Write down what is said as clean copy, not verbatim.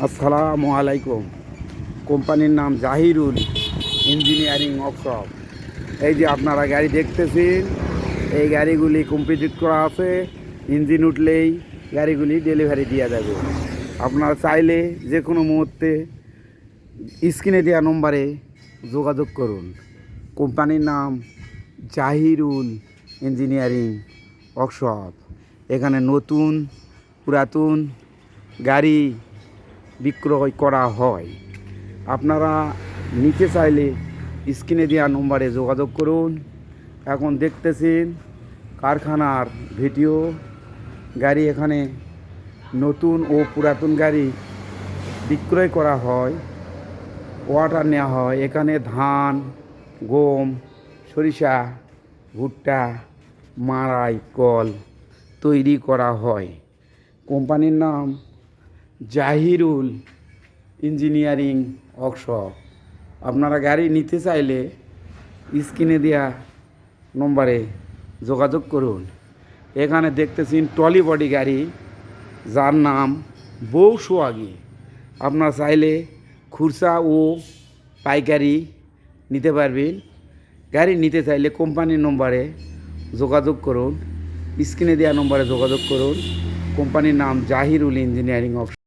আসসালামু আলাইকুম। কোম্পানির নাম জাহিরুল ইঞ্জিনিয়ারিং ওয়ার্কশপ। এই যে আপনারা গাড়ি দেখতেছেন, এই গাড়িগুলি কমপ্লিট করা আছে। ইঞ্জিন উঠলেই গাড়িগুলি ডেলিভারি দেওয়া যাবে। আপনারা চাইলে যে কোনো মুহূর্তে স্ক্রিনে দেওয়া নম্বরে যোগাযোগ করুন। কোম্পানির নাম জাহিরুল ইঞ্জিনিয়ারিং ওয়ার্কশপ। এখানে নতুন পুরাতন গাড়ি বিক্রয় করা হয়। আপনারা নিতে চাইলে স্ক্রিনে দেওয়া নম্বরে যোগাযোগ করুন। এখন দেখতেছেন কারখানার ভিডিও। গাড়ি এখানে নতুন ও পুরাতন গাড়ি বিক্রয় করা হয়, অর্ডার নেওয়া হয়। এখানে ধান, গম, সরিষা, ভুট্টা, মাড়াই কল তৈরি করা হয়। কোম্পানির নাম জাহিরুল ইঞ্জিনিয়ারিং ওয়ার্কশপ। আপনারা গাড়ি নিতে চাইলে স্ক্রিনে দেওয়া নম্বরে যোগাযোগ করুন। এখানে দেখতেছেন ট্রলি বডি গাড়ি, যার নাম বউ সোয়াগী। আপনারা চাইলে খুচরা ও পাইকারি নিতে পারবেন। গাড়ি নিতে চাইলে কোম্পানির নম্বরে যোগাযোগ করুন, স্ক্রিনে দেওয়া নম্বরে যোগাযোগ করুন। কোম্পানির নাম জাহিরুল ইঞ্জিনিয়ারিং ওয়ার্কশপ।